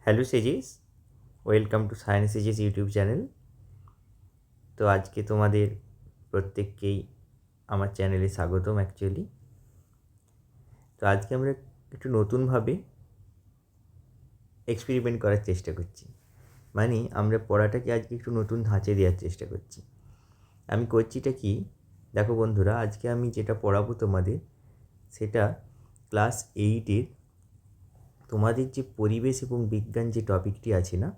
Hello sages, welcome to science sages YouTube channel. তো আজকে তোমাদের প্রত্যেককেই আমার চ্যানেলে স্বাগতম অ্যাকচুয়ালি। তো আজকে আমরা একটু নতুনভাবে এক্সপেরিমেন্ট করার চেষ্টা করছি, মানে আমরা পড়াটাকে আজকে একটু নতুন ধাঁচে দেওয়ার চেষ্টা করছি। আমি করছিটা কি, দেখো বন্ধুরা, আজকে আমি যেটা পড়াবো তোমাদের সেটা ক্লাস 8-এর তোমাদের যে পরিবেশ এবং বিজ্ঞান যে টপিকটি আছে না,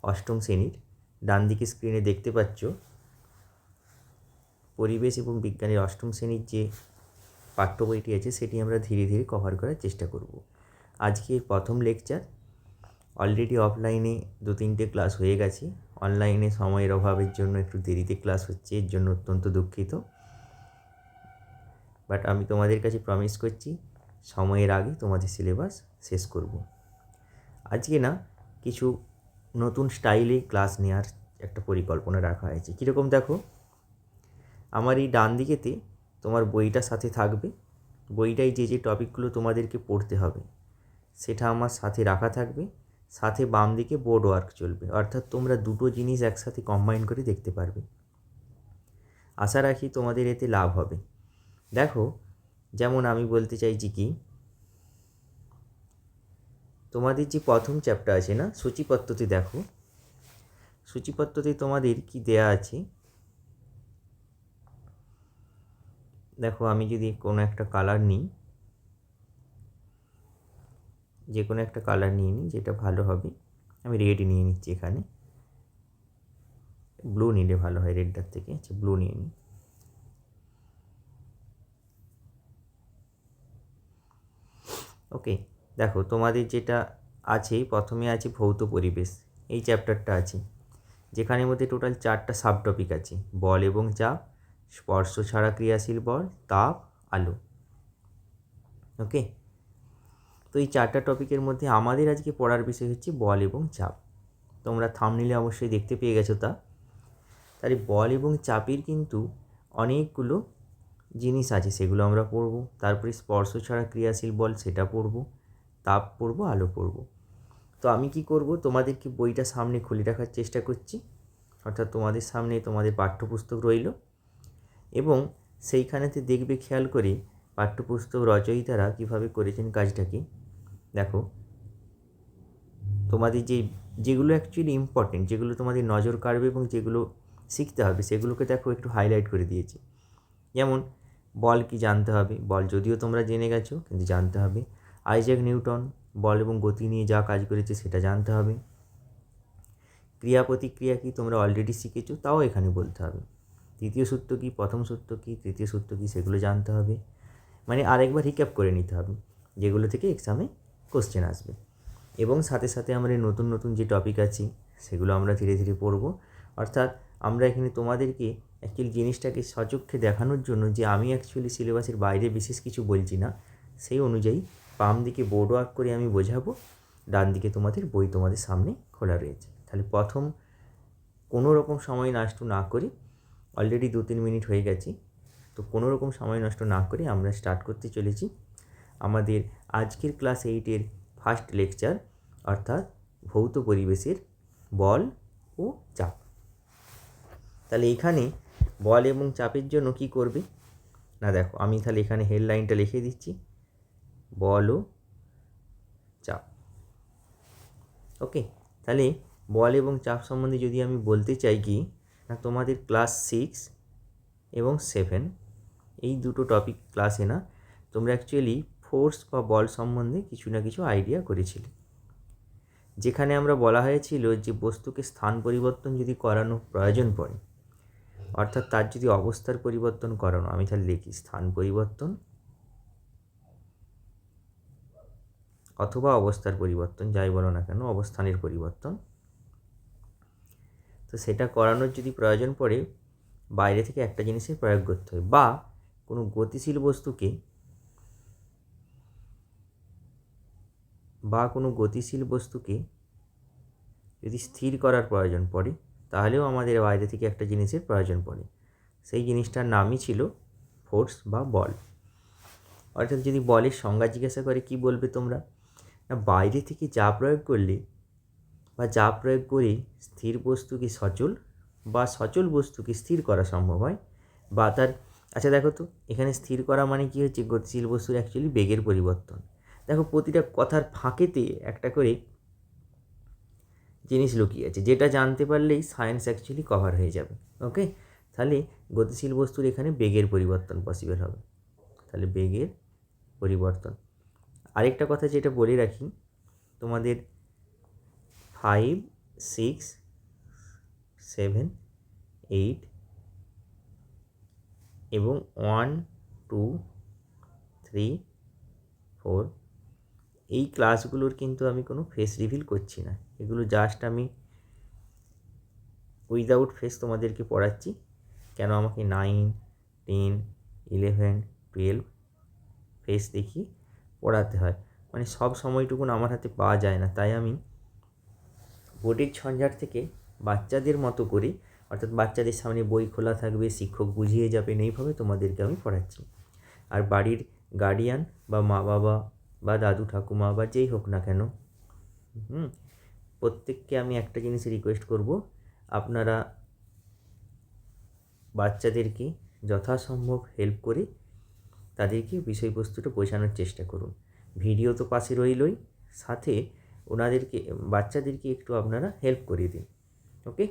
অষ্টম শ্রেণীর, ডান দিকে স্ক্রিনে দেখতে পাচ্ছ পরিবেশ এবং বিজ্ঞানের অষ্টম শ্রেণীর যে পাঠ্য বইটি আছে সেটি আমরা ধীরে ধীরে কভার করার চেষ্টা করব। আজকের প্রথম লেকচার। অলরেডি অফলাইনে 2-3টে ক্লাস হয়ে গেছে, অনলাইনে সময়ের অভাবের জন্য একটু দেরিতে ক্লাস হচ্ছে, এর জন্য অত্যন্ত দুঃখিত। বাট আমি তোমাদের কাছে প্রমিস করছি সময়ের আগে তোমাদের সিলেবাস শেষ করব। আজকে না কিছু নতুন স্টাইলে ক্লাস নেওয়ার একটা পরিকল্পনা রাখা হয়েছে। কীরকম দেখো, আমার এই ডান দিকেতে তোমার বইটা সাথে থাকবে, বইটাই যে টপিকগুলো তোমাদেরকে পড়তে হবে সেটা আমার সাথে রাখা থাকবে, সাথে বাম দিকে বোর্ড ওয়ার্ক চলবে, অর্থাৎ তোমরা দুটো জিনিস একসাথে কম্বাইন করে দেখতে পারবে। আশা রাখি তোমাদের এতে লাভ হবে। দেখো, যেমন আমি বলতে চাইছি কি, তোমাদের যে প্রথম চ্যাপ্টার আছে না, সূচিপত্রতে দেখো, সূচিপত্রতে তোমাদের কি দেয়া আছে দেখো। আমি যদি কোনো একটা কালার নিই, যে কোনো একটা কালার নিয়ে নিই যেটা ভালো হবে। আমি রেড নিয়ে নিচ্ছি, এখানে ব্লু নিলে ভালো হয় রেডটার থেকে। আচ্ছা, ব্লু নিয়ে নিই। ওকে, দেখো তোমাদের যেটা আছে, প্রথমে আছে ভৌত পরিবেশ, এই চ্যাপ্টারটা আছে, যেখানের মধ্যে টোটাল 4টা সাব টপিক আছে: বল এবং চাপ, স্পর্শ ছাড়া ক্রিয়াশীল বল, তাপ, আলো। ওকে, তো এই 4টা টপিকের মধ্যে আমাদের আজকে পড়ার বিষয় হচ্ছে বল এবং চাপ। তোমরা থাম্বনেইলে অবশ্যই দেখতে পেয়ে গেছো তা। তাহলে বল এবং চাপের কিন্তু অনেকগুলো জিনিস আছে, সেগুলো আমরা পড়ব। তারপরে স্পর্শ ছাড়া ক্রিয়াশীল বল, সেটা পড়ব। তাপ পড়ব, আলো পড়ব। তো আমি কি করব, তোমাদেরকে বইটা সামনে খুলে রাখার চেষ্টা করছি, অর্থাৎ তোমাদের সামনে তোমাদের পাঠ্যপুস্তক রইল, এবং সেইখানেতে দেখবে খেয়াল করে পাঠ্যপুস্তক রচয়িতারা কীভাবে করেছেন কাজটাকে। দেখো, তোমাদের যেগুলো অ্যাকচুয়ালি ইম্পর্টেন্ট, যেগুলো তোমাদের নজর কাড়বে এবং যেগুলো শিখতে হবে, সেগুলোকে দেখো একটু হাইলাইট করে দিয়েছে। যেমন বল কি জানতে হবে, বল যদিও তোমরা জেনে গেছো কিন্তু জানতে হবে। আইজ্যাক নিউটন বল এবং গতি নিয়ে যা কাজ করেছে সেটা জানতে হবে। ক্রিয়া প্রতিক্রিয়া কি তোমরা অলরেডি শিখেছো, তাও এখানে বলতে হবে। দ্বিতীয় সূত্র কী, প্রথম সূত্র কী, তৃতীয় সূত্র কী, সেগুলো জানতে হবে। মানে আরেকবার রিক্যাপ করে নিতে হবে, যেগুলো থেকে এক্সামে কোশ্চেন আসবে। এবং সাথে সাথে আমরা নতুন নতুন যে টপিক আছে সেগুলো আমরা ধীরে ধীরে পড়ব। অর্থাৎ আমরা এখানে তোমাদেরকে অ্যাকচুয়ালি জিনিসটাকে সচক্ষে দেখানোর জন্য যে আমি অ্যাকচুয়ালি সিলেবাসের বাইরে বিশেষ কিছু বলছি না, সেই অনুযায়ী বাম দিকে বোর্ড ওয়ার্ক করে আমি বোঝাবো, ডান দিকে তোমাদের বই তোমাদের সামনে খোলা রয়েছে। তাহলে প্রথম কোনো রকম সময় নষ্ট না করে, অলরেডি 2-3 মিনিট হয়ে গেছে, তো কোনো রকম সময় নষ্ট না করে আমরা স্টার্ট করতে চলেছি আমাদের আজকের ক্লাস 8-এর ফার্স্ট লেকচার, অর্থাৎ ভৌত পরিবেশের বল ও চাপ। তাহলে এখানে বল এবং চাপের জন্য কি করবে না, দেখো আমি তাহলে এখানে হেডলাইনটা লিখে দিচ্ছি, বল ও চাপ। ওকে, তাহলে বল এবং চাপ সম্বন্ধে যদি আমি বলতে চাই কি না, তোমাদের ক্লাস 6 এবং 7 এই দুটো টপিক ক্লাসে না তোমরা অ্যাকচুয়ালি ফোর্স বা বল সম্বন্ধে কিছু না কিছু আইডিয়া করেছিলে, যেখানে আমরা বলা হয়েছিল যে বস্তুকে স্থান পরিবর্তন যদি করানো প্রয়োজন পড়ে, অর্থাৎ তার যদি অবস্থার পরিবর্তন করানো, আমি তাহলে লিখি স্থান পরিবর্তন অথবা অবস্থার পরিবর্তন, যাই বলো না কেন, অবস্থানের পরিবর্তন, তো সেটা করানোর যদি প্রয়োজন পড়ে বাইরে থেকে একটা জিনিসের প্রয়োগ করতে হয়, বা কোনো গতিশীল বস্তুকে যদি স্থির করার প্রয়োজন পড়ে, তাহলেও আমাদের বাইরে থেকে একটা জিনিসের প্রয়োজন পড়ে। সেই জিনিসটার নামই ছিল ফোর্স বা বল। অর্থাৎ যদি বলের সংজ্ঞা জিজ্ঞাসা করে কি বলবে তোমরা, না বাইরে থেকে চাপ প্রয়োগ করলে বা চাপ প্রয়োগ করে স্থির বস্তুকে সচল বা সচল বস্তুকে স্থির করা সম্ভব হয়, বা তার আচ্ছা দেখো তো এখানে স্থির করা মানে কী হচ্ছে, গতিশীল বস্তুর অ্যাকচুয়ালি বেগের পরিবর্তন। দেখো প্রতিটা কথার ফাঁকেতে একটা করে জিনিস লুকিয়ে আছে, যেটা জানতে পারলেই সায়েন্স অ্যাকচুয়ালি কভার হয়ে যাবে। ওকে, তাহলে গতিশীল বস্তুর এখানে বেগের পরিবর্তন পসিবল হবে। তাহলে বেগের পরিবর্তন। আরেকটা কথা যেটা বলে রাখি, তোমাদের 5, 6, 7, 8 এবং 1, 2, 3, 4 এই ক্লাসগুলোর কিন্তু আমি কোনো ফেস রিভিল করছি না, এগুলো জাস্ট আমি উইদাউট ফেস তোমাদেরকে পড়াচ্ছি। কেন আমাকে 9, 10, 11, 12 ফেস দেখিয়ে পড়াতে হয়, মানে সব সময়টুকুন আমার হাতে পাওয়া যায় না, তাই আমি বোর্ডের ঝঞ্ঝাট থেকে বাচ্চাদের মতো করে, অর্থাৎ বাচ্চাদের সামনে বই খোলা থাকবে, শিক্ষক বুঝিয়ে যাবেন, এইভাবে তোমাদেরকে আমি পড়াচ্ছি। আর বাড়ির গার্ডিয়ান বা মা বাবা বা দাদু ঠাকুমা বা যেই হোক না কেন, প্রত্যেককে আমি একটা জিনিস রিকোয়েস্ট করব, আপনারা বাচ্চাদেরকে যথাসম্ভব হেল্প করে তাদেরকে বিষয়বস্তুটা বোঝানোর চেষ্টা করুন। ভিডিও তো পাশে রইলই, সাথে ওনাদেরকে বাচ্চাদেরকে একটু আপনারা হেল্প করিয়ে দিন। ওকে,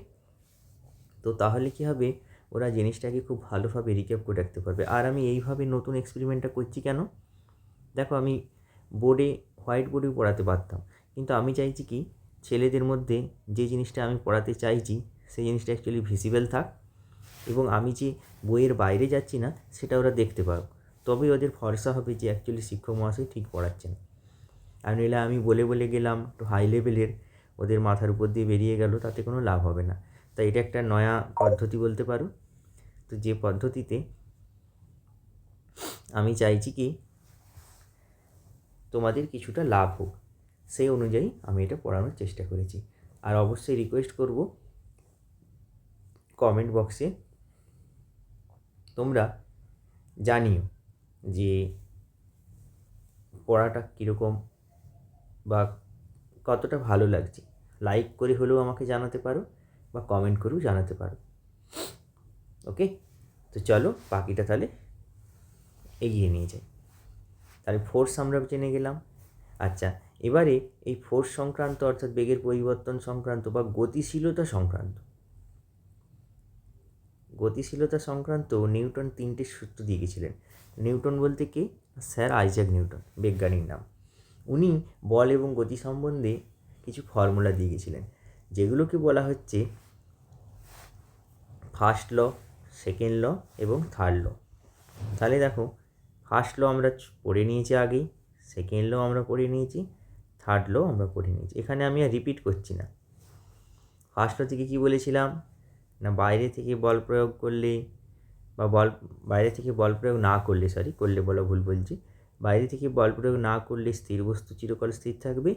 তো তাহলে কী হবে, ওরা জিনিসটাকে খুব ভালোভাবে রিক্যাপ করে রাখতে পারবে। আর আমি এইভাবে নতুন এক্সপেরিমেন্টটা করছি কেন, দেখো আমি বোর্ডে হোয়াইট বোর্ডে পড়াতে পারতাম, কিন্তু আমি চাইছি কি ছেলেদের মধ্যে যে জিনিসটা আমি পড়াতে চাইছি সেই জিনিসটা অ্যাকচুয়ালি ভিজিবল থাক, এবং আমি যে বইয়ের বাইরে যাচ্ছি না সেটা ওরা দেখতে পারো, তবেই ওদের ভরসা হবে যে অ্যাকচুয়ালি শিক্ষক মহাশয় ঠিক পড়াচ্ছেন। আর নইলে আমি বলে বলে গেলাম একটু হাই লেভেলের, ওদের মাথার উপর দিয়ে বেরিয়ে গেল, তাতে কোনো লাভ হবে না। তাই এটা একটা নয়া পদ্ধতি বলতে পারো। তো যে পদ্ধতিতে আমি চাইছি কি তোমাদের কিছুটা লাভ হোক, সেই অনুযায়ী আমি এটা পড়ানোর চেষ্টা করেছি। আর অবশ্যই রিকোয়েস্ট করব, কমেন্ট বক্সে তোমরা জানিও যে পড়াটা কীরকম বা কতটা ভালো লাগছে। লাইক করে হলেও আমাকে জানাতে পারো বা কমেন্ট করেও জানাতে পারো। ওকে, তো চলো বাকিটা তাহলে এগিয়ে নিয়ে যাই। তাহলে ফোর্স আমরা জেনে গেলাম। আচ্ছা, এবারে এই ফোর্স সংক্রান্ত, অর্থাৎ বেগের পরিবর্তন সংক্রান্ত বা গতিশীলতা সংক্রান্ত নিউটন 3টে সূত্র দিয়ে গেছিলেন। নিউটন বলতে কে? স্যার আইজ্যাক নিউটন, বিজ্ঞানীর নাম। উনি বল এবং গতি সম্বন্ধে কিছু ফর্মুলা দিয়ে গেছিলেন, যেগুলোকে বলা হচ্ছে ফার্স্ট ল, সেকেন্ড ল এবং থার্ড ল। তাহলে দেখো, ফার্স্ট ল আমরা পড়ে নিয়েছি আগেই, সেকেন্ড ল আমরা পড়ে নিয়েছি, থার্ড ল আমরা পড়ে নিয়েছি। এখানে আমি আর রিপিট করছি না। ফার্স্ট ল থেকে কী বলেছিলাম না, বাইরে থেকে বল প্রয়োগ করলে বা বাইরে থেকে বল প্রয়োগ না করলে, করলে বলা ভুল বলছি, বাইরে থেকে বল প্রয়োগ না করলে স্থির বস্তু চিরকাল স্থির থাকবে,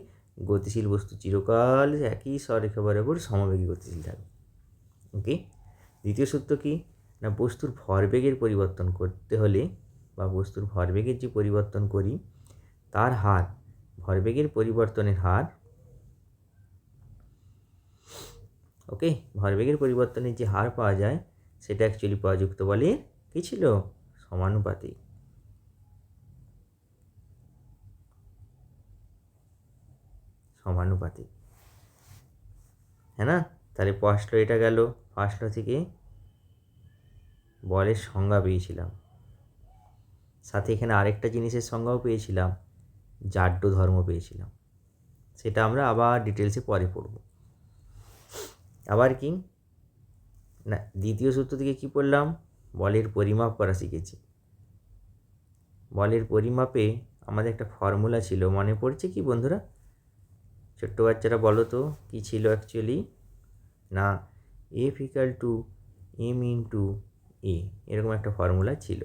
গতিশীল বস্তু চিরকাল একই সরেখা বরাবর সমবেগে গতিশীল থাকবে। ওকে, দ্বিতীয় সূত্র কী না, বস্তুর ভরবেগের পরিবর্তন করতে হলে বা বস্তুর ভরবেগের যে পরিবর্তন করি তার হার, ভরবেগের পরিবর্তনের হার, ওকে, ভরবেগের পরিবর্তনের যে হার পাওয়া যায় সেটা অ্যাকচুয়ালি প্রযুক্ত বলের কী ছিল? সমানুপাতিক। হ্যাঁ না? তাহলে ফার্স্ট ল এটা গেল। ফার্স্ট ল থেকে বলের সংজ্ঞা পেয়েছিলাম, সাথে এখানে আরেকটা জিনিসের সংজ্ঞাও পেয়েছিলাম, জাড্য ধর্ম পেয়েছিলাম। সেটা আমরা আবার ডিটেলসে পরে পড়ব। আবার কি না, দ্বিতীয় সূত্র থেকে কী পড়লাম? বলের পরিমাপ করা শিখেছি। বলের পরিমাপে আমাদের একটা ফর্মুলা ছিল, মনে পড়ছে কি বন্ধুরা? ছোট্ট বাচ্চারা বলো তো কী ছিল অ্যাকচুয়ালি? না, F = m × a, এরকম একটা ফর্মুলা ছিল,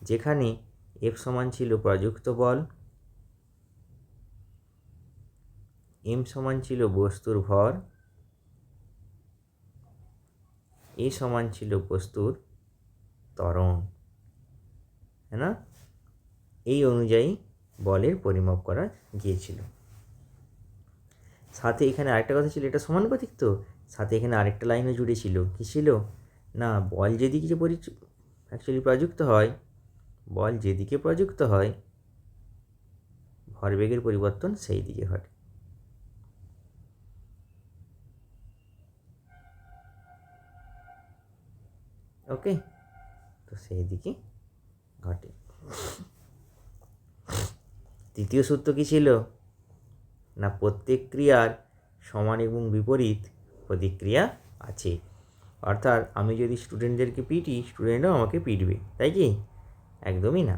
যেখানে F সমান ছিল প্রযুক্ত বল, m সমান ছিল বস্তুর ভর, a সমান ছিল বস্তুর ত্বরণ। হ্যাঁ না? এই অনুযায়ী বলের পরিমাপ করা গিয়েছিল। সাথে এখানে আরেকটা কথা ছিল, এটা সমানুপাতিক তো, সাথে এখানে আরেকটা লাইনও জুড়ে ছিল, কী ছিল না, বল যেদিকে যে অ্যাকচুয়ালি প্রযুক্ত হয়, বল যেদিকে প্রযুক্ত হয় ভরবেগের পরিবর্তন সেই দিকে ঘটে। ওকে, তো সেই দিকে ঘটে। তৃতীয় সূত্র কী ছিল না, প্রত্যেক ক্রিয়ার সমান এবং বিপরীত প্রতিক্রিয়া আছে। অর্থাৎ আমি যদি স্টুডেন্টদেরকে পিটি, স্টুডেন্টরাও আমাকে পিটবে, তাই কি? একদমই না।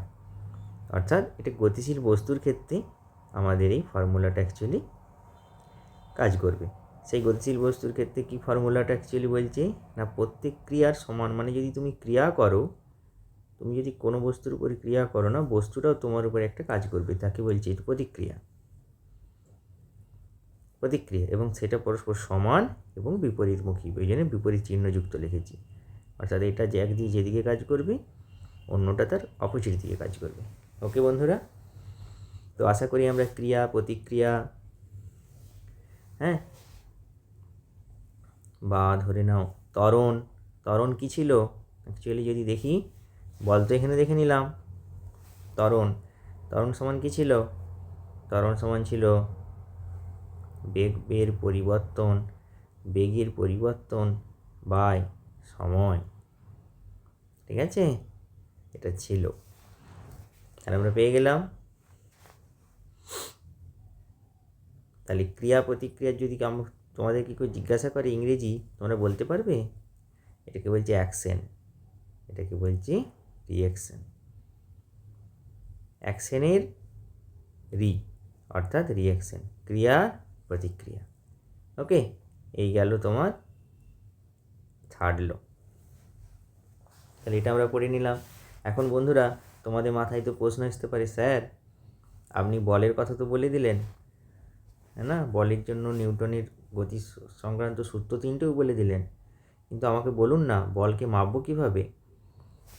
অর্থাৎ এটা গতিশীল বস্তুর ক্ষেত্রে আমাদের এই ফর্মুলাটা অ্যাকচুয়ালি কাজ করবে। সেই গতিশীল বস্তুর ক্ষেত্রে কি ফর্মুলাটা অ্যাকচুয়ালি বলছে না, প্রত্যেক ক্রিয়ার সমান, মানে যদি তুমি ক্রিয়া করো, তুমি যদি কোনো বস্তুর উপরে ক্রিয়া করো না, বস্তুটাও তোমার উপরে একটা কাজ করবে, তাকে বলছে এটা প্রতিক্রিয়া। প্রতিক্রিয়া, এবং সেটা পরস্পর সমান এবং বিপরীতমুখী, ওই জন্য বিপরীত চিহ্নযুক্ত লিখেছি। অর্থাৎ এটা যে একদিকে যেদিকে কাজ করবে, অন্যটা তার অপোজিট দিকে কাজ করবে। ওকে বন্ধুরা, তো আশা করি আমরা ক্রিয়া, প্রতিক্রিয়া, হ্যাঁ, বা ধরে নাও ত্বরণ, ত্বরণ কী ছিল অ্যাকচুয়ালি যদি দেখি, বল তো এখানে দেখে নিলাম। ত্বরণ, ত্বরণ সমান কী ছিল, ত্বরণ সমান ছিল বেগের পরিবর্তন, বেগের পরিবর্তন বাই সময়। ঠিক আছে, এটা ছিল, আর আমরা পেয়ে গেলাম। তাহলে ক্রিয়া প্রতিক্রিয়ার যদি তোমাদেরকে কেউ জিজ্ঞাসা করে ইংরেজি, তোমরা বলতে পারবে? এটাকে বলছে অ্যাকশন, এটাকে বলছি রিঅ্যাকশন। অ্যাকশনের রি অর্থাৎ রিঅ্যাকশন, ক্রিয়া প্রতিক্রিয়া। ওকে, এই গেল তোমার থার্ড ল। তাহলে এটা আমরা পড়ে নিলাম। এখন বন্ধুরা, তোমাদের মাথায় তো প্রশ্ন আসতে পারে, স্যার আপনি বলের কথা তো বলে দিলেন, হ্যাঁ না, বলের জন্য নিউটনের গতি সংক্রান্ত সূত্র 3টেও বলে দিলেন, কিন্তু আমাকে বলুন না বলকে মাপবো কীভাবে?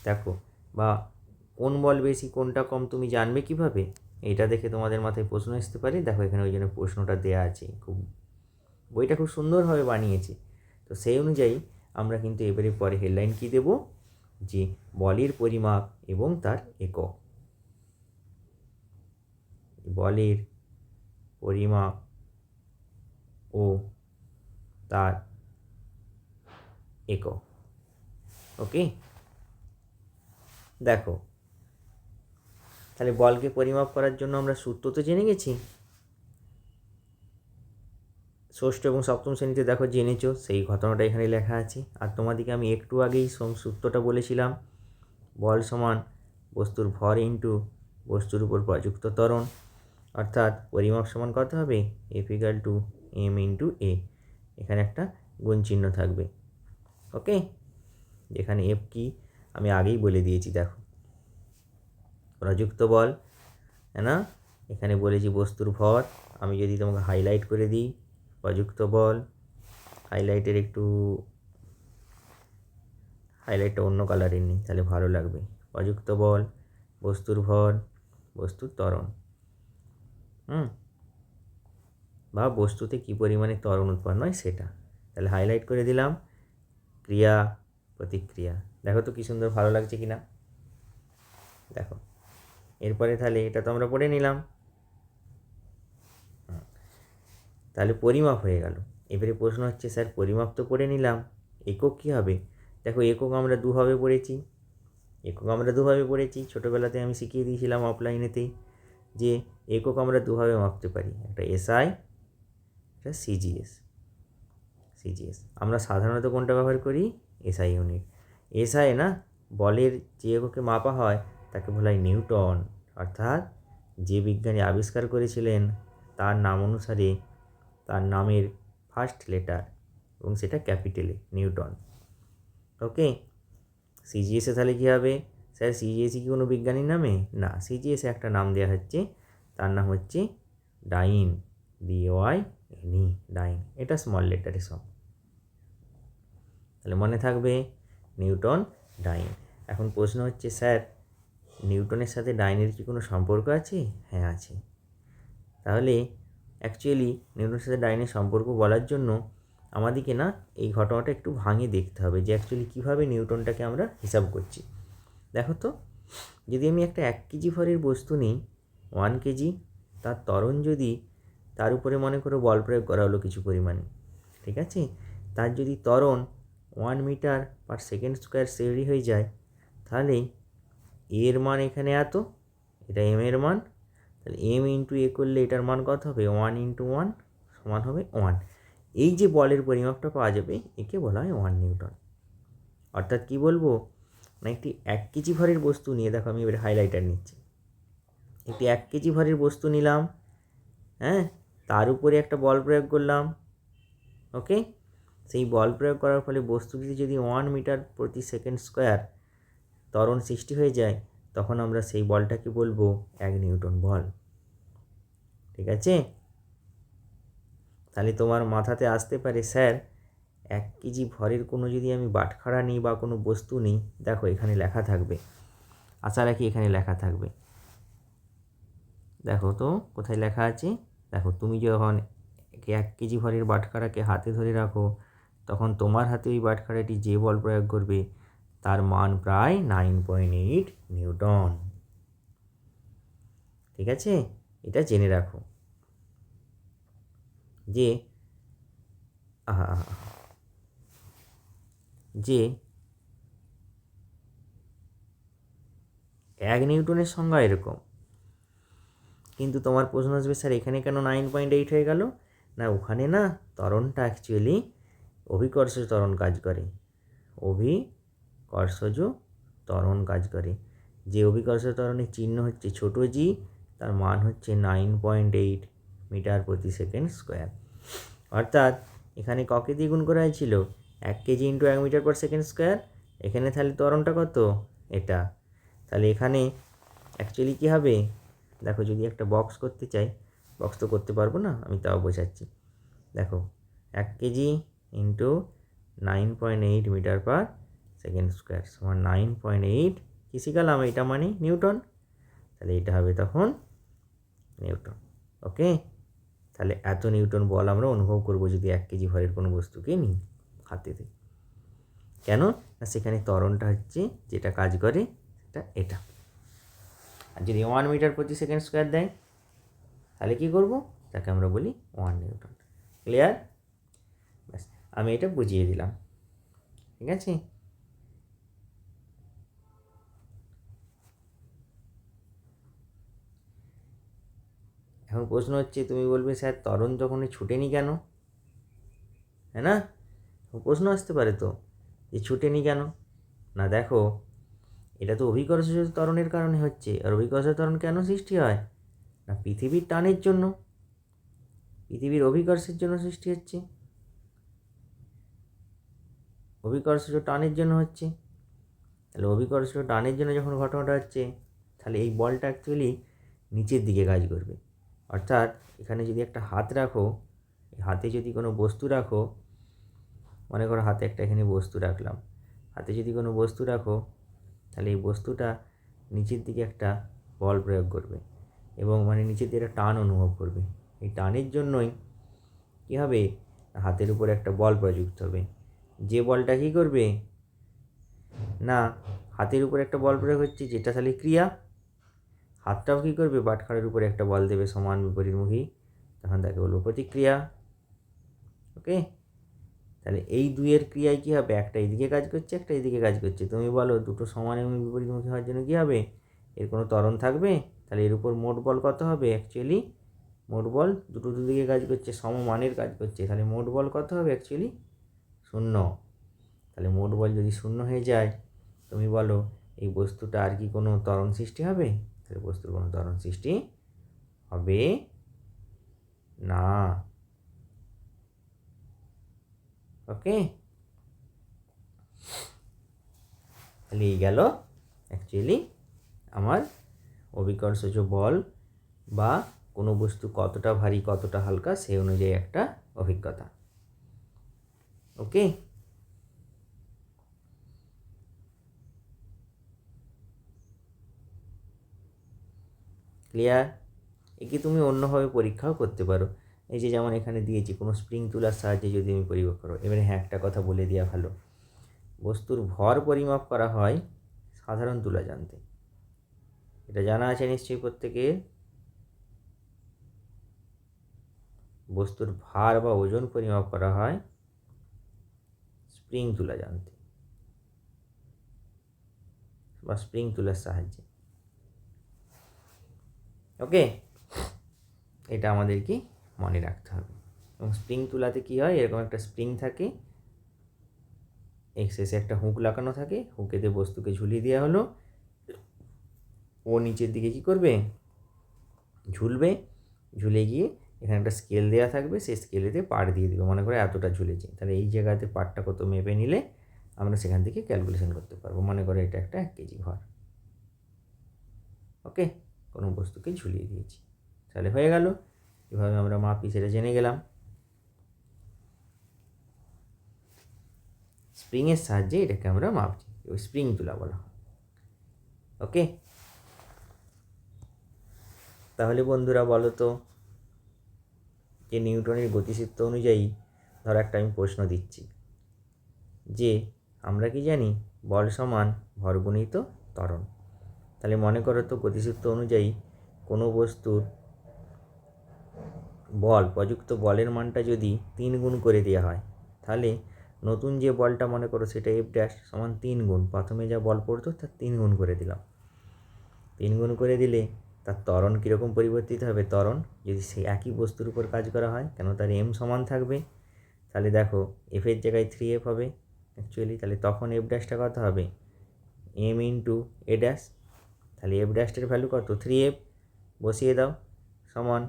দেখো, বা কোন বল বেশি কোনটা কম তুমি জানবে কিভাবে? এইটা দেখে তোমাদের মাথায় প্রশ্ন আসতে পারে। দেখো এখানে ওই জন্য প্রশ্নটা দেওয়া আছে, বইটা খুব সুন্দরভাবে বানিয়েছে। তো সেই অনুযায়ী আমরা কিন্তু এবারে পরে হেডলাইন কী দেব, যে বলের পরিমাপ এবং তার একক। বলের পরিমাপ ও তার একক। ওকে, দেখো তাহলে বলকে পরিমাপ করার জন্য আমরা সূত্র তো জেনে গেছি, ষষ্ঠ এবং সপ্তম শ্রেণীতে দেখো জেনেছো, সেই ঘটনাটা এখানে লেখা আছে। আর তোমাদেরকে আমি একটু আগেই সূত্রটা বলেছিলাম, বল সমান বস্তুর ভর ইন্টু বস্তুর উপর প্রযুক্ত ত্বরণ। অর্থাৎ পরিমাপ সমান কত হবে, F equal to M into A, এখানে একটা গুণ চিহ্ন থাকবে। ওকে, এখানে এফ কি আমি আগেই বলে দিয়েছি, দেখো প্রযুক্ত বল, হ্যাঁ না, এখানে বলেছি বস্তুর ভর। আমি যদি তোমাকে হাইলাইট করে দিই, প্রযুক্ত বল, হাইলাইটের একটু হাইলাইটটা অন্য কালারের নেই, তাহলে ভালো লাগবে। প্রযুক্ত বল, বস্তুর ভর, বস্তুর ত্বরণ, বা বস্তুতে কী পরিমাণে ত্বরণ উৎপন্ন হয় সেটা। তাহলে হাইলাইট করে দিলাম ক্রিয়া প্রতিক্রিয়া। দেখো তো কী সুন্দর, ভালো লাগছে কি না? দেখো এরপরে তাহলে এটা তো আমরা পড়ে নিলাম, তাহলে পরিমাপ হয়ে গেল। এবারে প্রশ্ন হচ্ছে, স্যার পরিমাপ তো পড়ে নিলাম, একক কী হবে? দেখো একক আমরা দুভাবে পড়েছি, ছোটোবেলাতে আমি শিখিয়ে দিয়েছিলাম অফলাইনেতেই, যে একক আমরা দুভাবে মাপতে পারি, একটা এসআই, একটা সিজিএস। আমরা সাধারণত কোনটা ব্যবহার করি, এসআই ইউনিট। এসআই না, বলের যে এককে মাপা হয় তাকে বলা হয় নিউটন, অর্থাৎ যে বিজ্ঞানী আবিষ্কার করেছিলেন তার নাম অনুসারে, তার নামের ফার্স্ট লেটার, এবং সেটা ক্যাপিটালে, নিউটন। ওকে, সিজিএসে তাহলে কী হবে, স্যার সিজিএসই কি কোনো বিজ্ঞানীর নামে? না, সিজিএসে একটা নাম দেওয়া হচ্ছে, তার নাম হচ্ছে ডাইন, DOINE, ডাইন, এটা স্মল লেটারে সব। তাহলে মনে থাকবে নিউটন, ডাইন। এখন প্রশ্ন হচ্ছে, স্যার নিউটনের সাথে ডাইনের কি কোনো সম্পর্ক আছে? হ্যাঁ আছে। তাহলে অ্যাকচুয়ালি নিউটনের সাথে ডাইনের সম্পর্ক বলার জন্য আমাদেরকে না এই ঘটনাটা একটু ভাঙে দেখতে হবে যে অ্যাকচুয়ালি কীভাবে নিউটনটাকে আমরা হিসাব করছি। দেখো তো, যদি আমি একটা 1 কেজি ভরের বস্তু নিই, 1 কেজি, তার ত্বরণ যদি তার উপরে মনে করো বল প্রয়োগ করা হলো কিছু পরিমাণে, ঠিক আছে, তার যদি ত্বরণ 1 মিটার পার সেকেন্ড স্কোয়ার তৈরি হয়ে যায়, তাহলে এর মান এখানে এত, এটা এম এর মান, তাহলে এম ইন্টু এ করলে এটার মান কত হবে, 1 ইন্টু 1 সমান হবে 1। এই যে বলের পরিমাপটা পাওয়া যাবে একে বলা হয় 1 নিউটন। অর্থাৎ কী বলবো না, একটি 1 কেজি ভরের বস্তু নিয়ে, দেখো আমি এবার হাইলাইটার নিচ্ছি, একটি 1 কেজি ভরের বস্তু নিলাম, হ্যাঁ, তার উপরে একটা বল প্রয়োগ করলাম, ওকে, সেই বল প্রয়োগ করার ফলে বস্তুটিতে যদি 1 মিটার প্রতি সেকেন্ড স্কোয়ার ত্বরণ সৃষ্টি হয়ে যায়, তখন আমরা সেই বলটাকে বলবো 1 নিউটন বল। ঠিক আছে, তাহলে তোমার মাথাতে আসতে পারে, স্যার 1 কেজি ভরের কোনো যদি আমি বাটখারা নিই বা কোনো বস্তু নিই, দেখো এখানে লেখা থাকবে, আশা রাখি এখানে লেখা থাকবে, দেখো তো কোথায় লেখা আছে, দেখো তুমি যখন 1 কেজি ভরের বাটখারাকে হাতে ধরে রাখো, তখন তোমার হাতে ওই বাটখারাটি যে বল প্রয়োগ করবে তার মান প্রায় 9.8 নিউটন। ঠিক আছে, এটা জেনে রাখো যে যে 1 নিউটনের সংজ্ঞা এরকম, কিন্তু তোমার প্রশ্ন আসবে, স্যার এখানে কেন 9.8 হয়ে গেল? না, ওখানে না ত্বরণটা অ্যাকচুয়ালি অভিকর্ষজ ত্বরণ কাজ করে, অভিকর্ষজ ত্বরণ কাজ করে। যে অভিকর্ষজ ত্বরণের চিহ্ন হচ্ছে ছোটো জি, তার মান হচ্ছে 9.8 মিটার প্রতি সেকেন্ড স্কোয়ার। অর্থাৎ এখানে ককে দিয়ে গুণ করা হয়েছিল, 1 kg into 1 metre per second square, এখানে তাহলে ত্বরণটা কত, এটা, তাহলে এখানে অ্যাকচুয়ালি কী হবে, দেখো যদি একটা বক্স করতে চাই, বক্স তো করতে পারবো না, আমি তাও বোঝাচ্ছি, দেখো 1 kg into 9.8 metre per second square সমান 9.8, কী শিখালাম, এটা মানে নিউটন, তাহলে এটা হবে তখন নিউটন। ওকে, তাহলে এত নিউটন বল আমরা অনুভব করব যদি 1 কেজি ভরের কোনো বস্তুকে নিই হাতেতে। কেন না, সেখানে ত্বরণটা হচ্ছে যেটা কাজ করে সেটা এটা। আর যদি 1 মিটার প্রতি সেকেন্ড স্কোয়ার দেয়, তাহলে কী করব, তাকে আমরা বলি 1 নিউটন। ক্লিয়ার? ব্যাস, আমি এটা বুঝিয়ে দিলাম। ঠিক আছে, এখন প্রশ্ন হচ্ছে, তুমি বলবে স্যার ত্বরণ যখন ছুটেনি কেন, হ্যাঁ না, প্রশ্ন আসতে পারে তো যে ছুটেনি কেন। না দেখো, এটা তো অভিকর্ষজ ত্বরণের কারণে হচ্ছে। আর অভিকর্ষজ ত্বরণ কেন সৃষ্টি হয় না, পৃথিবীর টানের জন্য, পৃথিবীর অভিকর্ষের জন্য সৃষ্টি হচ্ছে, অভিকর্ষজ টানের জন্য হচ্ছে। তাহলে অভিকর্ষজ টানের জন্য যখন ঘটনাটা হচ্ছে, তাহলে এই বলটা অ্যাকচুয়ালি নিচের দিকে কাজ করবে। অর্থাৎ এখানে যদি একটা হাত রাখো, হাতে যদি কোনো বস্তু রাখো, মনে করো হাতে একটা এখানে বস্তু রাখলাম, হাতে যদি কোনো বস্তু রাখো, তাহলে এই বস্তুটা নিচের দিকে একটা বল প্রয়োগ করবে এবং মানে নিচের দিকে একটা টান অনুভব করবে। এই টানের জন্যই কী হবে, হাতের উপরে একটা বল প্রযুক্ত হবে। যে বলটা কী করবে না, হাতের উপরে একটা বল প্রয়োগ হচ্ছে, যেটা তাহলে ক্রিয়া, হাতটাও কী করবে, বাটখারার উপরে একটা বল দেবে সমান বিপরীতমুখী, তখন তাকে বলবো প্রতিক্রিয়া। ওকে, তাহলে এই দুইয়ের ক্রিয়ায় কী হবে, একটা এদিকে কাজ করছে, একটা এদিকে কাজ করছে। তুমি বলো দুটো সমান এবং বিপরীতমুখী হওয়ার জন্য কী হবে, এর কোনো ত্বরণ থাকবে? তাহলে এর উপর মোট বল কত হবে, অ্যাকচুয়ালি মোট বল দুটো দুদিকে কাজ করছে, সমমানের কাজ করছে, তাহলে মোট বল কত হবে, অ্যাকচুয়ালি 0। তাহলে মোট বল যদি 0 হয়ে যায়, তুমি বলো এই বস্তুটা আর কি কোনো ত্বরণ সৃষ্টি হবে? তাহলে বস্তুর কোনো ত্বরণ সৃষ্টি হবে না। ওকে, তাহলে এই গেল অ্যাকচুয়ালি আমার অভিকর্ষজ বল বা কোনো বস্তু কতটা ভারী কতটা হালকা সেই অনুযায়ী একটা অভিজ্ঞতা। ওকে, ক্লিয়ার? একে তুমি অন্যভাবে পরীক্ষাও করতে পারো, এই যে যেমন এখানে দিয়েছি কোনো স্প্রিং তুলার সাহায্যে যদি আমি পরিমাপ করো। এবারে হ্যাঁ, একটা কথা বলে দেওয়া ভালো, বস্তুর ভর পরিমাপ করা হয় সাধারণ তুলা যন্ত্রে। এটা জানা আছে নিশ্চয়ই প্রত্যেকের। বস্তুর ভার বা ওজন পরিমাপ করা হয় স্প্রিং তুলা যন্ত্রে বা স্প্রিং তুলার সাহায্যে। ওকে, এটা আমাদেরকে মনে রাখতে হবে। এবং স্প্রিং তুলাতে কী হয়, এরকম একটা স্প্রিং থাকে, শেষে একটা হুক লাগানো থাকে, হুকেতে বস্তুকে ঝুলিয়ে দেওয়া হলো, ও নিচের দিকে কী করবে, ঝুলবে, ঝুলে গিয়ে এখানে একটা স্কেল দেওয়া থাকবে, সেই স্কেলেতে পাট দিয়ে দেবে, মনে করে এতটা ঝুলেছে, তাহলে এই জায়গাতে পাটটা কত মেপে নিলে আমরা সেখান থেকে ক্যালকুলেশন করতে পারবো। মনে করে এটা একটা 1 কেজি ভর। ওকে, কোনো বস্তুকে ঝুলিয়ে দিয়েছি, তাহলে হয়ে গেল। এভাবে আমরা মাপি সেটা জেনে গেলাম। স্প্রিংয়ের সাহায্যে এটাকে আমরা মাপছি, ওই স্প্রিং তুলা বলা হয়। ওকে, তাহলে বন্ধুরা বলো তো, যে নিউটনের গতিসূত্র অনুযায়ী ধরো একটা আমি প্রশ্ন দিচ্ছি যে আমরা কি জানি বল সমান ভর গুণিত ত্বরণ। তাহলে মনে করো তো গতিসূত্র অনুযায়ী কোনো বস্তুর বল, প্রযুক্ত বলের মানটা যদি 3 গুণ করে দেওয়া হয়, তাহলে নতুন যে বলটা মনে করো সেটা এফ ড্যাশ সমান 3 গুণ, প্রথমে যা বল পড়তো তার 3 গুণ করে দিলাম। 3 গুণ করে দিলে তার ত্বরণ কীরকম পরিবর্তিত হবে, ত্বরণ যদি সেই একই বস্তুর উপর কাজ করা হয়, কেন তার এম সমান থাকবে, তাহলে দেখো এফের জায়গায় 3F হবে অ্যাকচুয়ালি, তাহলে তখন এফ ড্যাশটা কত হবে, এম ইন্টু এ ড্যাশ। তাহলে এফ ড্যাশটার ভ্যালু কত, 3F বসিয়ে দাও, সমান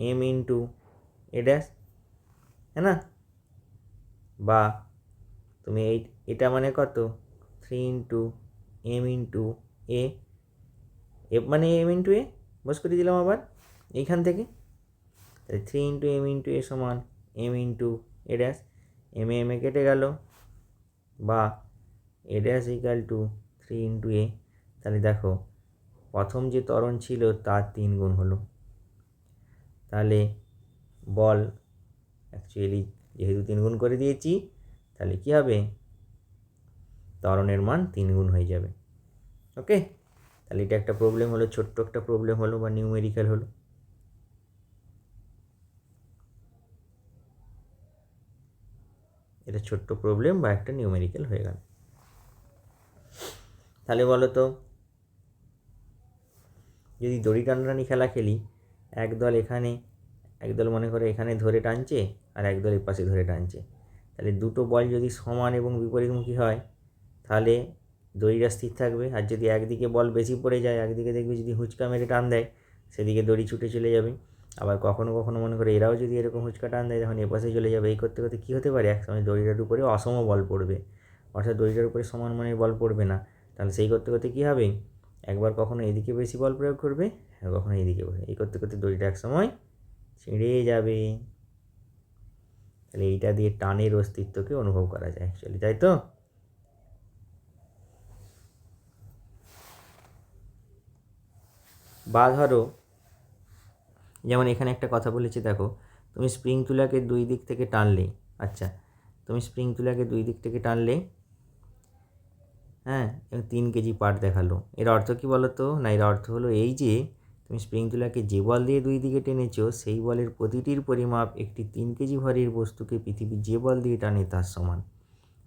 এম ইন্টু এ ড্যাশ, হ্যাঁ না, বা তুমি এটা মানে কত, 3 ইন্টু এম ইন্টু এ, এফ মানে এম ইন্টু এ, বস করে দিলাম আবার এইখান থেকে। তাহলে 3 ইন্টু এম ইন্টু এ সমান M into a dash, M A কেটে গেল, বা a dash equal to 3 into এ। তাহলে দেখো প্রথম যে ত্বরণ ছিল তার 3 গুণ হলো, তাহলে বল অ্যাকচুয়ালি যেহেতু 3 গুণ করে দিয়েছি, তাহলে কী হবে, ত্বরণের মান 3 গুণ হয়ে যাবে। ওকে, তাহলে এটা একটা প্রবলেম হলো, ছোট্ট একটা প্রবলেম হলো বা নিউমেরিক্যাল হলো। এটা ছোট্ট প্রবলেম বা একটা নিউমেরিক্যাল হয়ে গেল। তাহলে বলো তো, যদি দড়ি টানাটানি খেলা খেলি, একদল এখানে, একদল মনে করে এখানে ধরে টানছে আর একদল এর পাশে ধরে টানছে, তাহলে দুটো বল যদি সমান এবং বিপরীতমুখী হয় তাহলে দড়িটা স্থির থাকবে, আর যদি একদিকে বল বেশি পড়ে যায়, একদিকে দেখবে যদি হুঁচকা মেরে টান দেয়, সেদিকে দড়ি ছুটে চলে যাবে। আবার কখনো কখনো মনে করে এরাও যদি এরকম হুঁচকা টান দেয় তখন এপাশে চলে যাবে। এই করতে করতে কী হতে পারে, একসময় দড়িটার উপরে অসম বল পড়বে, অর্থাৎ দড়িটার উপরে সমান মানের বল পড়বে না। তাহলে সেই করতে করতে কী হবে, একবার কখনো এদিকে বেশি বল প্রয়োগ করবে, কখনো এইদিকে, এই করতে করতে দড়িটা একসময় ছিঁড়ে যাবে। তাহলে এইটা দিয়ে টানের অস্তিত্বকে অনুভব করা যায় অ্যাকচুয়ালি, তাই তো। বা ধরো যেমন এখানে একটা কথা বলেছি, দেখো তুমি স্প্রিং তুলাকে দুই দিক থেকে টানলে, আচ্ছা তুমি স্প্রিং তুলাকে দুই দিক থেকে টানলে, হ্যাঁ, এবং 3 কেজি পাট দেখালো, এর অর্থ কী বলো তো, না এর অর্থ হলো এই যে তুমি স্প্রিং তুলাকে যে বল দিয়ে দুই দিকে টেনেছো, সেই বলের প্রতিটির পরিমাপ একটি 3 কেজি ভরের বস্তুকে পৃথিবী যে বল দিয়ে টানে তার সমান।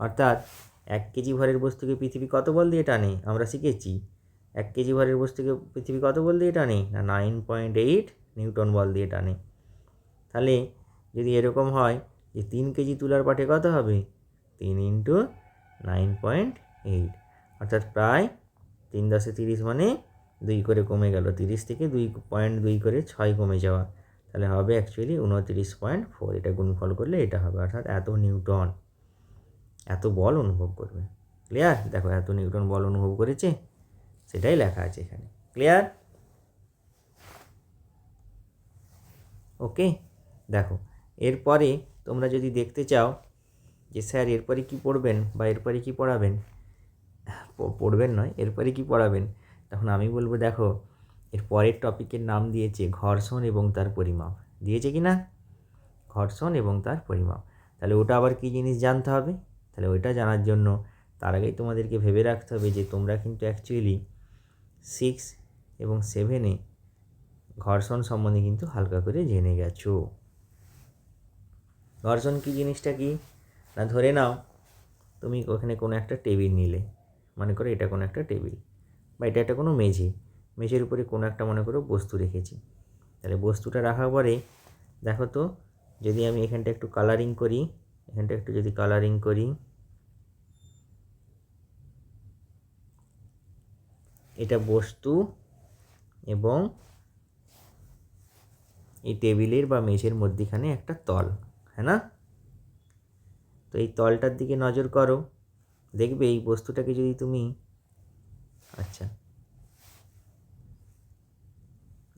অর্থাৎ 1 কেজি ভরের বস্তুকে পৃথিবী কত বল দিয়ে টানে আমরা শিখেছি, 1 কেজি ভরের বস্তুকে পৃথিবী কত বল দিয়ে টানে, না 9.8 নিউটন বল দিয়ে টানে। তাহলে যদি এরকম হয় যে 3 কেজি তুলার পাটে কত হবে, 3 ইন্টু 9.8, অর্থাৎ প্রায় 3 × 30 মানে 2 করে কমে গেল, 30 থেকে 2.2 করে 6 কমে যাওয়া, তাহলে হবে অ্যাকচুয়ালি 29.4। এটা গুণফল করলে এটা হবে, অর্থাৎ এত নিউটন, এত বল অনুভব করবে। ক্লিয়ার, দেখো এত নিউটন বল অনুভব করেছে, সেটাই লেখা আছে এখানে। ক্লিয়ার, ওকে। দেখো এরপরে তোমরা যদি দেখতে চাও যে স্যার এরপরে কি পড়বেন বা এরপরে কি পড়াবেন, পড়বেন নয়, এরপরে কি পড়াবেন, তখন আমি বলবো দেখো এর পরের টপিকের নাম দিয়েছে ঘর্ষণ এবং তার পরিমাপ, দিয়েছে কি না। ঘর্ষণ এবং তার পরিমাপ। তাহলে ওটা আবার কী জিনিস জানতে হবে? তাহলে ওইটা জানার জন্য তার আগেই তোমাদেরকে ভেবে রাখতে হবে যে তোমরা কিন্তু অ্যাকচুয়ালি 6 এবং 7-এ ঘর্ষণ সম্বন্ধে কিন্তু হালকা করে জেনে গেছো। ঘর্ষণ কী জিনিসটা কি না, ধরে নাও তুমি ওখানে কোনো একটা টেবিল নিলে, মনে করো এটা কোনো একটা টেবিল বা এটা একটা কোনো মেঝের উপরে কোনো একটা মনে করো বস্তু রেখেছি। তাহলে বস্তুটা রাখার পরে দেখো তো, যদি আমি এখানটা একটু কালারিং করি, এখানটা একটু যদি কালারিং করি, এটা বস্তু এবং এই টেবিলের বা মেঝের মধ্যিখানে একটা তল, হ্যাঁ না? তো এই তলটার দিকে নজর করো, দেখবে এই বস্তুটাকে যদি তুমি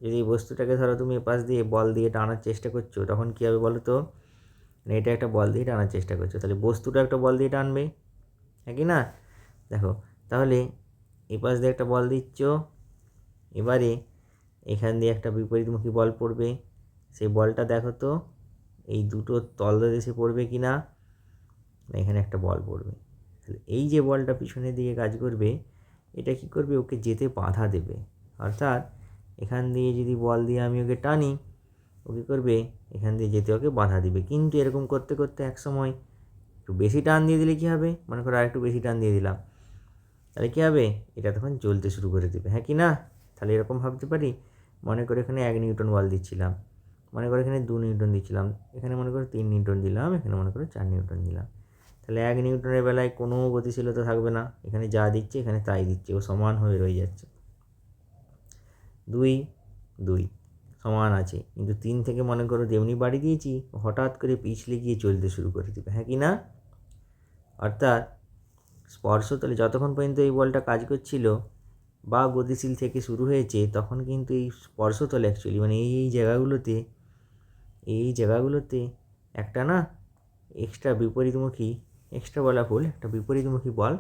যদি এই বস্তুটাকে ধরো তুমি এপাশ দিয়ে বল দিয়ে টানার চেষ্টা করছো, তখন কী হবে বলো তো? এটা একটা বল দিয়ে টানার চেষ্টা করছো, তাহলে বস্তুটা একটা বল দিয়ে টানবে, হ্যাঁ কি না? দেখো তাহলে এপাশ দিয়ে একটা বল দিচ্ছ, এবারে এখান দিয়ে একটা বিপরীতমুখী বল পড়বে, সেই বলটা দেখো তো এই দুটো তলদেশে পড়বে কি না? এখানে একটা বল পড়বে। তাহলে এই যে বলটা পিছনের দিকে কাজ করবে, এটা কি করবে? ওকে যেতে বাধা দেবে। অর্থাৎ এখান দিয়ে যদি বল দিয়ে আমি ওকে টানি, ও কী করবে? এখান দিয়ে যেতে ওকে বাধা দিবে। কিন্তু এরকম করতে করতে এক সময় একটু বেশি টান দিয়ে দিলে কী হবে? মনে করো আর একটু বেশি টান দিয়ে দিলাম, তাহলে কী হবে? এটা তখন চলতে শুরু করে দেবে, হ্যাঁ কি না? তাহলে এরকম ভাবতে পারি, মনে করো এখানে 1 নিউটন বল দিচ্ছিলাম, মনে করো এখানে 2 নিউটন দিচ্ছিলাম, এখানে মনে করো 3 নিউটন দিলাম, এখানে মনে করো 4 নিউটন দিলাম। তাহলে 1 নিউটনের বেলায় কোনো গতিশীলতা থাকবে না, এখানে যা দিচ্ছে এখানে তাই দিচ্ছে, ও সমান হয়ে রয়ে যাচ্ছে। 2 সমান আছে, কিন্তু 3 থেকে মনে করো যেমনি বাড়ি দিয়েছি, হঠাৎ করে পিছলে গিয়ে চলতে শুরু করে দেবে, হ্যাঁ কি না? অর্থাৎ স্পর্শতলে যতক্ষণ পর্যন্ত এই বলটা কাজ করছিল বা গতিশীল থেকে শুরু হয়েছে, তখন কিন্তু এই স্পর্শতলে অ্যাকচুয়ালি মানে এই জায়গাগুলোতে একটা না এক্সট্রা বলা ভুল, একটা বিপরীতমুখী বল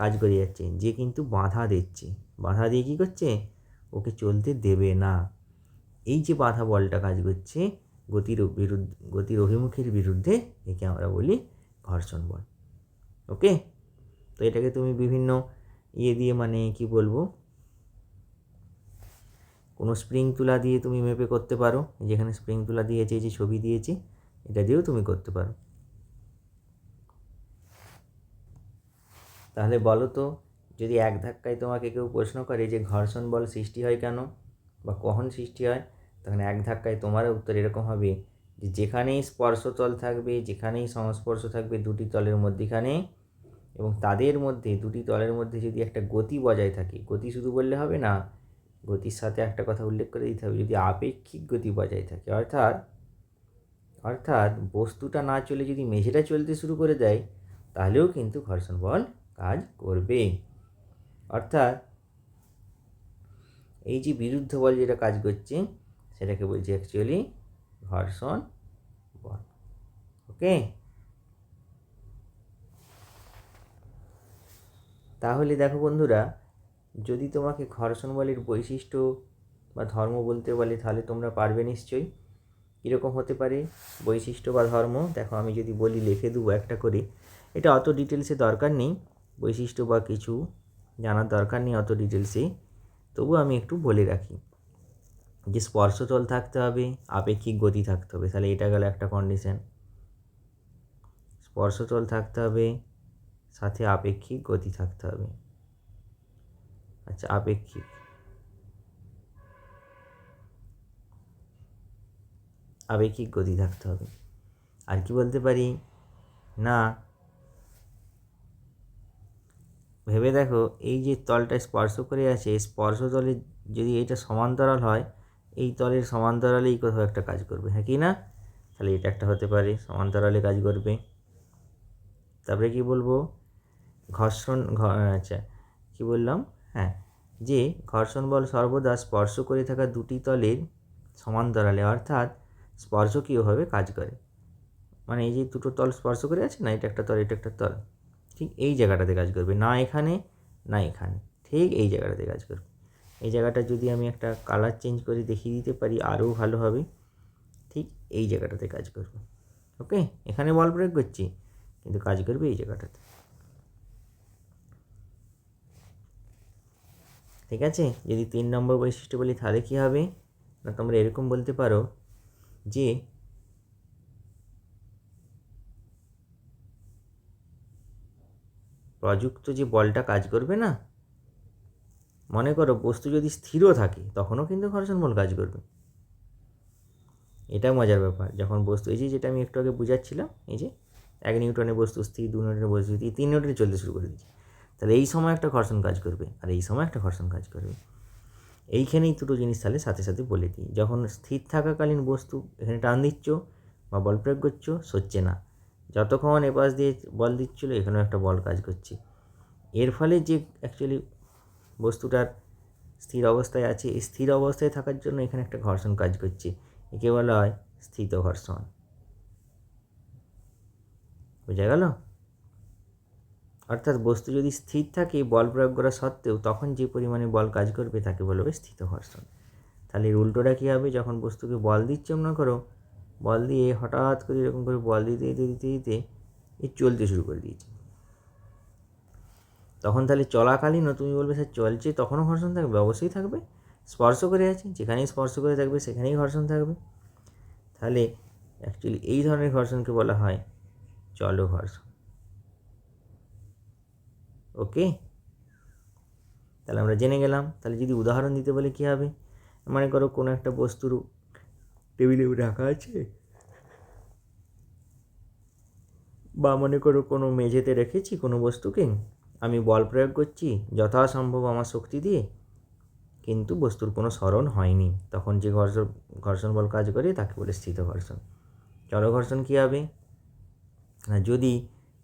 কাজ করে যাচ্ছে, যে কিন্তু বাধা দিচ্ছে। বাধা দিয়ে কী করছে? ওকে চলতে দেবে না। এই যে বাধা বলটা কাজ করছে গতির অভিমুখের বিরুদ্ধে, একে আমরা বলি ঘর্ষণ বল। ওকে, তো এটাকে তুমি বিভিন্ন দিয়ে মানে কি বলবো, কোনো স্প্রিং তুলা দিয়ে তুমি মেপে করতে পারো, যেখানে স্প্রিং তুলা দিয়েছে, যে ছবি দিয়েছি এটা দিয়েও তুমি করতে পারো। তাহলে বলো তো, যদি এক ধাক্কায় তোমাকে কেউ প্রশ্ন করে যে ঘর্ষণ বল সৃষ্টি হয় কেন বা কখন সৃষ্টি হয়, তখন এক ধাক্কায় তোমার উত্তর এরকম হবে যে যেখানেই স্পর্শতল থাকবে, যেখানেই সংস্পর্শ থাকবে দুটি তলের মধ্যিখানে, এবং তাদের মধ্যে দুটি তলের মধ্যে যদি একটা গতি বজায় থাকে, গতি শুধু বললে হবে না, গতির সাথে একটা কথা উল্লেখ করে দিতে হবে, যদি আপেক্ষিক গতি বজায় থাকে, অর্থাৎ বস্তুটা না চলে যদি মেঝেটা চলতে শুরু করে দেয়, তাহলেও কিন্তু ঘর্ষণ বল কাজ করবে। অর্থাৎ এই যে বিরুদ্ধ বল যেটা কাজ করছে, সেটাকে বলছি অ্যাকচুয়ালি ঘর্ষণ বল। ওকে, তাহলে দেখো বন্ধুরা, যদি তোমাকে ঘর্ষণ বলের বৈশিষ্ট্য বা ধর্ম বলতে বলে, তাহলে তোমরা পারবে নিশ্চয়ই। কীরকম হতে পারে বৈশিষ্ট্য বা ধর্ম? দেখো আমি যদি বলি, লিখে দেবো একটা করে, এটা অত ডিটেলসে দরকার নেই, বৈশিষ্ট্য বা কিছু জানার দরকার নেই অত ডিটেলসে, তবু আমি একটু বলে রাখি যে স্পর্শতল থাকতে হবে, আপেক্ষিক গতি থাকতে হবে। তাহলে এটা গেল একটা কন্ডিশন, স্পর্শতল থাকতে হবে, সাথে আপেক্ষিক গতি থাকতে হবে। আচ্ছা, আপেক্ষিক গতি থাকতে হবে। আর কি বলতে পারি না, ভেবে দেখো, এই যে তলটা স্পর্শ করে আছে, স্পর্শতলে যদি এটা সমান্তরাল হয়, এই তলের সমান্তরালেই কোথাও একটা কাজ করবে, হ্যাঁ কি না? তাহলে এটা একটা হতে পারে সমান্তরালে কাজ করবে। তারপরে কি বলবো, আচ্ছা কি বললাম, হ্যাঁ, যে ঘর্ষণ বল সর্বদা স্পর্শ করে থাকা দুটি তলের সমান্তরালে, অর্থাৎ স্পর্শকীয়ভাবে কাজ করে। মানে এই যে দুটো তল স্পর্শ করে আছে না, এটা একটা তল, এটা একটা তল, ঠিক এই জায়গাটাতে কাজ করবে, না এখানে না এখানে, ঠিক এই জায়গাটাতে কাজ করবে। এই জায়গাটা যদি আমি একটা কালার চেঞ্জ করে দেখিয়ে দিতে পারি আরও ভালো হবে, ঠিক এই জায়গাটাতে কাজ করবে। ওকে, এখানে বল প্রয়োগ করছি কিন্তু কাজ করবে এই জায়গাটাতে। ঠিক আছে, যদি 3 নম্বর বৈশিষ্ট্য বলি তাহলে কী হবে না, তোমরা এরকম বলতে পারো যে প্রযুক্ত যে বলটা কাজ করবে না, মনে করো বস্তু যদি স্থিরও থাকে তখনও কিন্তু ঘর্ষণ বল কাজ করবে। এটা মজার ব্যাপার, যখন বস্তু এই যে যেটা আমি একটু আগে বুঝাচ্ছিলাম, এই যে 1 নিউটনের বস্তু স্থির, 2 নিউটনের বস্তু স্থির, 3 নিউটনে চলতে শুরু করে দিচ্ছে, তাহলে এই সময় একটা ঘর্ষণ কাজ করবে আর এই সময় একটা ঘর্ষণ কাজ করবে। এইখানেই দুটো জিনিস তাহলে সাথে সাথে বলে দিই, যখন স্থির থাকাকালীন বস্তু এখানে টান দিচ্ছ বা বল প্রয়োগ করছো, সরছে না, যতক্ষণ এপাশ দিয়ে বল দিচ্ছিলো এখানেও একটা বল কাজ করছে। এর ফলে যে অ্যাকচুয়ালি বস্তুটার স্থির অবস্থায় আছে, এই স্থির অবস্থায় থাকার জন্য এখানে একটা ঘর্ষণ কাজ করছে, একে বলা হয় স্থিত ঘর্ষণ। বোঝা গেল? অর্থাৎ বস্তু যদি স্থির থাকে বল প্রয়োগ করা সত্ত্বেও তখন যে পরিমাণে বল কাজ করবে তাকে বলা হবে স্থিত ঘর্ষণ। তাহলে এর উল্টোটা কী হবে, যখন বস্তুকে বল দিচ্ছে মনে করো, বল দিয়ে হঠাৎ করে এরকম করে বল দিতে দিতে দিতে দিতে এ চলতে শুরু করে দিয়েছে, তখন তাহলে চলাকালীনও তুমি বলবে স্যার চলছে, তখনও ঘর্ষণ থাকবে? অবশ্যই থাকবে। স্পর্শ করে আছে, যেখানেই স্পর্শ করে থাকবে সেখানেই ঘর্ষণ থাকবে। তাহলে অ্যাকচুয়ালি এই ধরনের ঘর্ষণকে বলা হয় চল ঘর্ষণ। ওকে, তাহলে আমরা জেনে গেলাম। তাহলে যদি উদাহরণ দিতে বলে কী হবে, মনে করো কোনো একটা বস্তুর টেবিলে রাখা আছে, বা মনে করো কোনো মেঝেতে রেখেছি কোনো বস্তুকে, আমি বল প্রয়োগ করছি যথাসম্ভব আমার শক্তি দিয়ে, কিন্তু বস্তুর কোনো স্মরণ হয়নি, তখন যে ঘর্ষণ বল কাজ করে তাকে বলে স্থিত ঘর্ষণ। চল ঘর্ষণ কী হবে না, যদি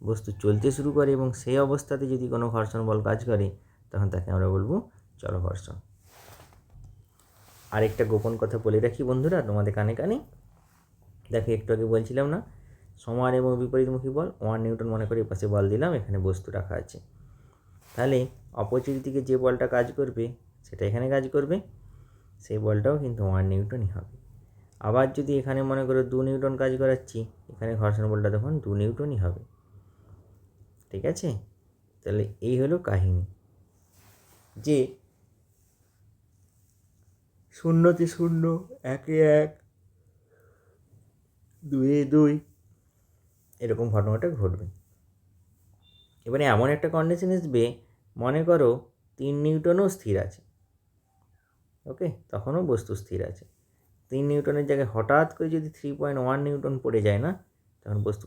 বস্তু চলতে শুরু করে এবং সেই অবস্থাতে যদি কোনো ঘর্ষণ বল কাজ করে তখন তাকে আমরা বলবো চল ঘর্ষণ। আরেকটা গোপন কথা বলে রাখি বন্ধুরা তোমাদের কানে কানে, দেখো একটু আগে বলছিলাম না সমান এবং বিপরীতমুখী বল, 1 নিউটন মনে করে পাশে বল দিলাম, এখানে বস্তু রাখা আছে, তাহলে অপোজিট দিকে যে বলটা কাজ করবে সেটা এখানে কাজ করবে, সেই বলটাও কিন্তু 1 নিউটনই হবে। আবার যদি এখানে মনে করো 2 নিউটন কাজ করাচ্ছি, এখানে ঘর্ষণ বলটা তখন 2 নিউটনই হবে। ঠিক আছে, তাহলে এই হলো কাহিনী, যে 0-তে 0, 1-এ 1, 2-এ 2 এরকম ঘটনাটা ঘটবে। এবারে এমন একটা কন্ডিশন আসবে, মনে করো 3 নিউটনও স্থির আছে, ওকে, তখনও বস্তু স্থির আছে, 3 নিউটনের জায়গায় হঠাৎ করে যদি 3.1 নিউটন পড়ে যায় না, তখন বস্তু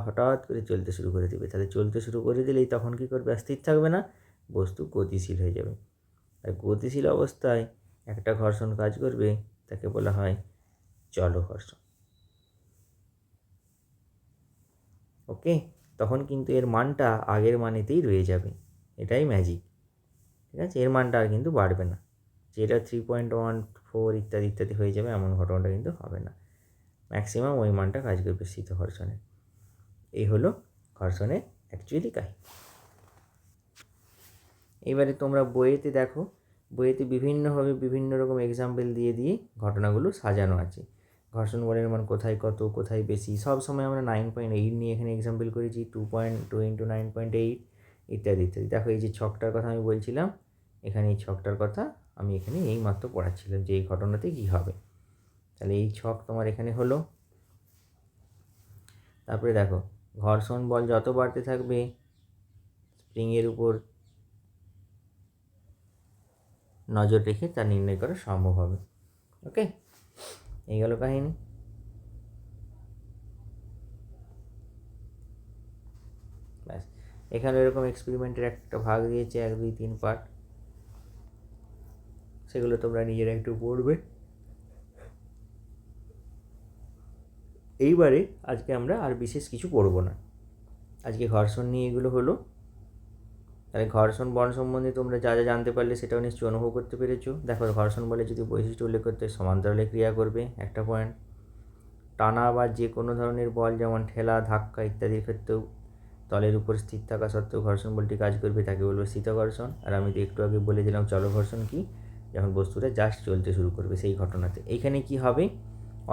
হঠাৎ করে চলতে শুরু করে দেবে। তাহলে চলতে শুরু করে দিলেই তখন কী করবে, আর স্থির থাকবে না, বস্তু গতিশীল হয়ে যাবে। আর গতিশীল অবস্থায় একটা ঘর্ষণ কাজ করবে, তাকে বলা হয় চল ঘর্ষণ। ওকে, তখন কিন্তু এর মানটা আগের মানেতেই রয়ে যাবে, এটাই ম্যাজিক। ঠিক আছে, এর মানটা আর কিন্তু বাড়বে না, যেটা 3.14 ইত্যাদি ইত্যাদি হয়ে যাবে এমন ঘটনাটা কিন্তু হবে না, ম্যাক্সিমাম ওই মানটা কাজ করবে স্থিত ঘর্ষণে। এই হলো ঘর্ষণের অ্যাকচুয়ালি কাহিনী। এবারে তোমরা বইয়েতে দেখো, বইয়েতে বিভিন্নভাবে বিভিন্ন রকম এক্সাম্পল দিয়ে দিয়ে ঘটনাগুলো সাজানো আছে, ঘর্ষণ বলের মান কোথায় কত, কোথায় বেশি। সব সময় আমরা 9.8 নিয়ে এখানে এক্সাম্পল করেছি, 2.2 × 9.8 ইত্যাদি ইত্যাদি। দেখো এই যে ছকটার কথা আমি বলছিলাম, এখানে এই ছকটার কথা আমি এখানে এই মাত্র পড়াচ্ছিলাম যে এই ঘটনাতে কী হবে। তাহলে এই ছক তোমার এখানে হলো। তারপরে দেখো ঘর্ষণ বল যত বাড়তে থাকবে স্প্রিংয়ের উপর নজর রেখে তা নির্ণয় করা সম্ভব হবে। ওকে, এই গেল কাহিনী। ব্যাস, এখানে এরকম এক্সপেরিমেন্টের একটা ভাগ দিয়েছে, 1, 2, 3 পার্ট, সেগুলো তোমরা নিজেরা একটু পড়বে। এইবারে আজকে আমরা আর বিশেষ কিছু পড়ব না, আজকে ঘর্ষণ নিয়ে এগুলো হলো। তাহলে ঘর্ষণ বল সম্বন্ধে তোমরা যা যা জানতে পারলে সেটাও নিশ্চয়ই অনুভব করতে পেরেছো। দেখো ঘর্ষণ বলে যদি বৈশিষ্ট্য উল্লেখ করতে সমান্তরালে ক্রিয়া করবে একটা পয়েন্ট, টানা বা যে কোনো ধরনের বল যেমন ঠেলা, ধাক্কা ইত্যাদির ক্ষেত্রেও তলের উপর স্থির থাকা সত্ত্বেও ঘর্ষণ বলটি কাজ করবে, তাকে বলবো স্থিত ঘর্ষণ। আর আমি তো একটু আগে বলে দিলাম চল ঘর্ষণ কি, যখন বস্তুটা জাস্ট চলতে শুরু করবে সেই ঘটনাতে। এইখানে কি হবে,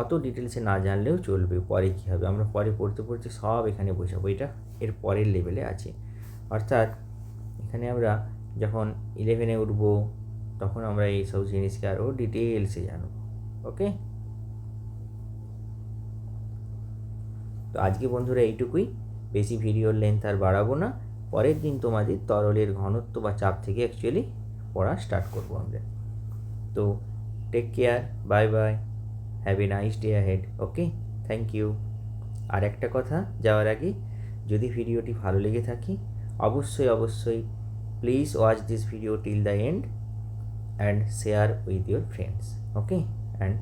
অত ডিটেলসে না জানলেও চলবে। পরে কী হবে আমরা পরে পড়তে পড়তে সব এখানে বোঝাবো, এটা এর পরের লেভেলে আছে। অর্থাৎ এখানে আমরা যখন 11-এ উঠবো তখন আমরা এইসব জিনিসকে আরও ডিটেলসে জানব। ওকে, তো আজকে বন্ধুরা এইটুকুই, বেশি ভিডিওর লেন্থ আর বাড়াবো না। পরের দিন তোমাদের তরলের ঘনত্ব বা চাপ থেকে অ্যাকচুয়ালি পড়া স্টার্ট করবো আমরা। তো take care, bye bye, have a nice day ahead. Okay, thank you. আর একটা কথা যাওয়ার আগে, যদি ভিডিওটি ভালো লেগে থাকে অবশ্যই please watch this video till the end and share with your friends. Okay, and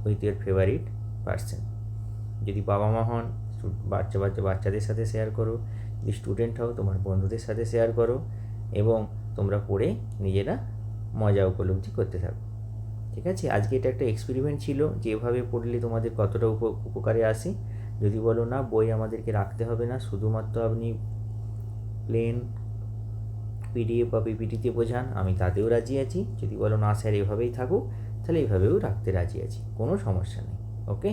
with your favourite person. যদি বাবা মা হন বাচ্চাদের সাথে শেয়ার করো, যদি স্টুডেন্ট হও তোমার বন্ধুদের সাথে শেয়ার করো, এবং তোমরা পড়ে নিজেরা মজা উপলব্ধি করতে থাকো। ঠিক আছে, আজকে এটা একটা এক্সপেরিমেন্ট ছিল, যেভাবে পড়লে তোমাদের কতটা উপকারে আসে। যদি বলো না বই আমাদেরকে রাখতে হবে না, শুধুমাত্র আপনি প্লেন পিডিএফ বা পিপিটিতে বোঝান, আমি তাতেও রাজি আছি। যদি বলো না স্যার এভাবেই থাকুক, তাহলে এইভাবেও রাখতে রাজি আছি, কোনো সমস্যা নেই। ওকে,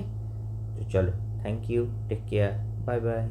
তো চলো, thank you, take care, bye by.